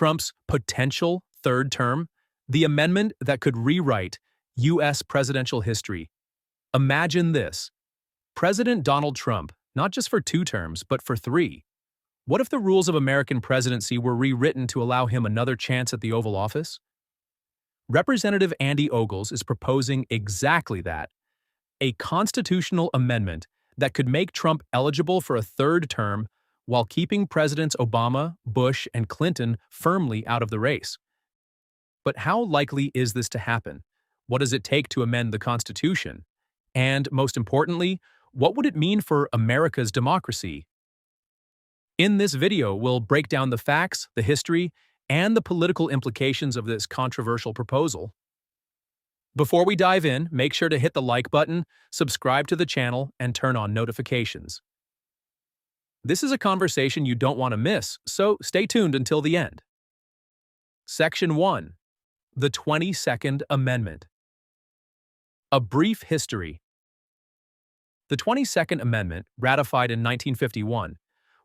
Trump's potential third term, the amendment that could rewrite U.S. presidential history. Imagine this. President Donald Trump, not just for 2 terms, but for 3. What if the rules of American presidency were rewritten to allow him another chance at the Oval Office? Representative Andy Ogles is proposing exactly that, a constitutional amendment that could make Trump eligible for a 3rd term while keeping Presidents Obama, Bush, and Clinton firmly out of the race. But how likely is this to happen? What does it take to amend the Constitution? And, most importantly, what would it mean for America's democracy? In this video, we'll break down the facts, the history, and the political implications of this controversial proposal. Before we dive in, make sure to hit the like button, subscribe to the channel, and turn on notifications. This is a conversation you don't want to miss, so stay tuned until the end. Section 1. The 22nd Amendment. A brief history. The 22nd Amendment, ratified in 1951,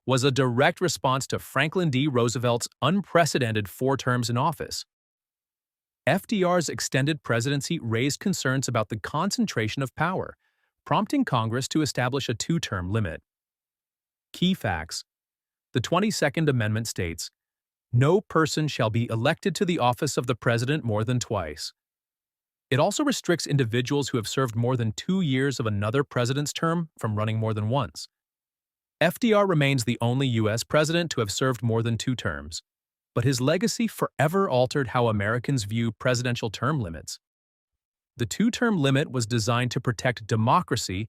was a direct response to Franklin D. Roosevelt's unprecedented 4 terms in office. FDR's extended presidency raised concerns about the concentration of power, prompting Congress to establish a 2-term limit. Key facts. The 22nd Amendment states, "No person shall be elected to the office of the President more than twice." It also restricts individuals who have served more than 2 years of another president's term from running more than once. FDR remains the only U.S. president to have served more than 2 terms, but his legacy forever altered how Americans view presidential term limits. The 2-term limit was designed to protect democracy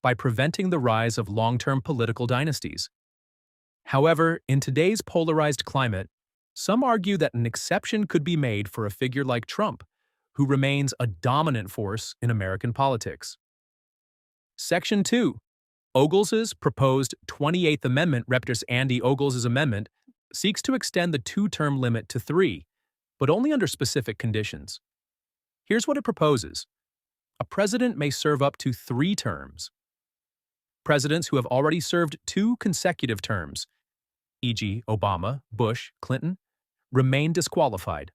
by preventing the rise of long-term political dynasties. However, in today's polarized climate, some argue that an exception could be made for a figure like Trump, who remains a dominant force in American politics. Section 2. Ogles's proposed 28th Amendment, Representative Andy Ogles's amendment, seeks to extend the 2-term limit to 3, but only under specific conditions. Here's what it proposes. A president may serve up to 3 terms. Presidents who have already served 2 consecutive terms, e.g. Obama, Bush, Clinton, remain disqualified.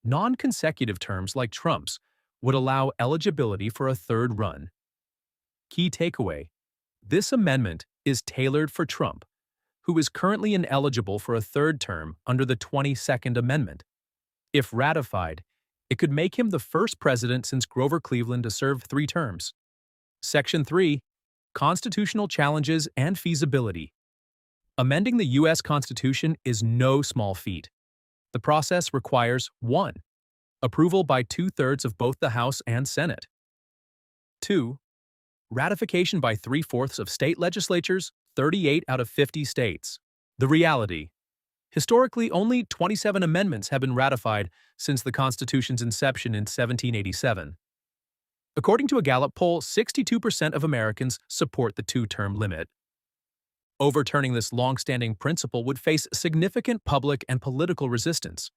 Non-consecutive terms like Trump's would allow eligibility for a 3rd run. Key takeaway: this amendment is tailored for Trump, who is currently ineligible for a 3rd term under the 22nd Amendment. If ratified, it could make him the first president since Grover Cleveland to serve 3 terms. Section 3. Constitutional challenges and feasibility. Amending the U.S. Constitution is no small feat. The process requires 1. Approval by 2/3 of both the House and Senate. 2. Ratification by 3/4 of state legislatures, 38 out of 50 states. The reality: historically, only 27 amendments have been ratified since the Constitution's inception in 1787. According to a Gallup poll, 62% of Americans support the 2-term limit. Overturning this long-standing principle would face significant public and political resistance.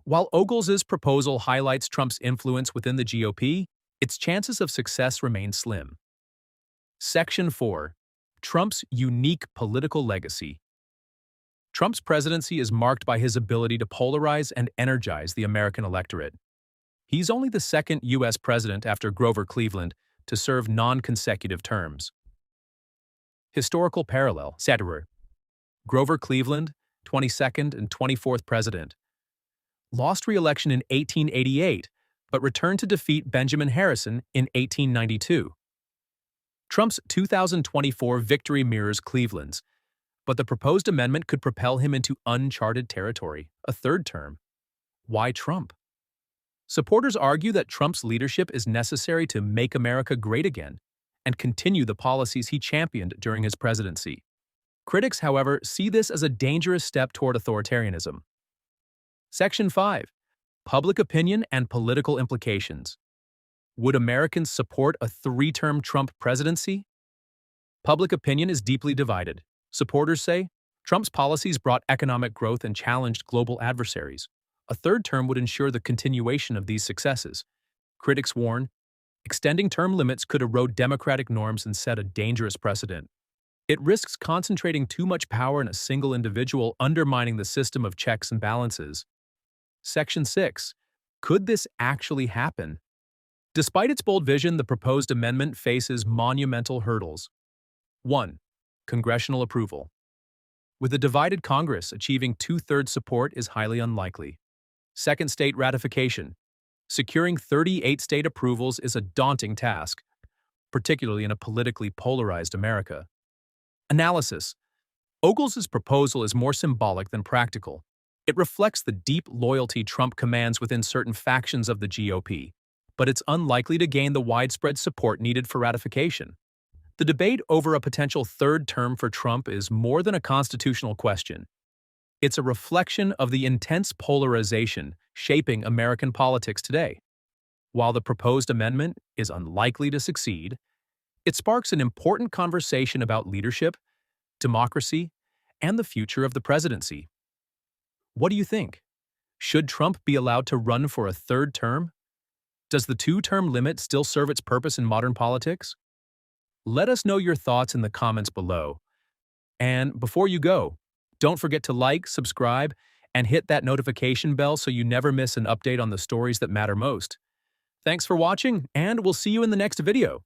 While Ogles's proposal highlights Trump's influence within the GOP, its chances of success remain slim. Section 4. Trump's unique political legacy. Trump's presidency is marked by his ability to polarize and energize the American electorate. He's only the 2nd U.S. president after Grover Cleveland to serve non-consecutive terms. Historical parallel. Satire. Grover Cleveland, 22nd and 24th president. Lost re-election in 1888, but returned to defeat Benjamin Harrison in 1892. Trump's 2024 victory mirrors Cleveland's, but the proposed amendment could propel him into uncharted territory, a 3rd term. Why Trump? Supporters argue that Trump's leadership is necessary to make America great again and continue the policies he championed during his presidency. Critics, however, see this as a dangerous step toward authoritarianism. Section 5. Public opinion and political implications. Would Americans support a 3-term Trump presidency? Public opinion is deeply divided. Supporters say Trump's policies brought economic growth and challenged global adversaries. A 3rd term would ensure the continuation of these successes. Critics warn extending term limits could erode democratic norms and set a dangerous precedent. It risks concentrating too much power in a single individual, undermining the system of checks and balances. Section 6. Could this actually happen? Despite its bold vision, the proposed amendment faces monumental hurdles. 1. Congressional approval. With a divided Congress, achieving two-thirds support is highly unlikely. Second, state ratification. Securing 38 state approvals is a daunting task, particularly in a politically polarized America. Analysis. Ogles' proposal is more symbolic than practical. It reflects the deep loyalty Trump commands within certain factions of the GOP, but it's unlikely to gain the widespread support needed for ratification. The debate over a potential third term for Trump is more than a constitutional question. It's a reflection of the intense polarization shaping American politics today. While the proposed amendment is unlikely to succeed, it sparks an important conversation about leadership, democracy, and the future of the presidency. What do you think? Should Trump be allowed to run for a third term? Does the two-term limit still serve its purpose in modern politics? Let us know your thoughts in the comments below. And before you go, don't forget to like, subscribe, and hit that notification bell so you never miss an update on the stories that matter most. Thanks for watching, and we'll see you in the next video.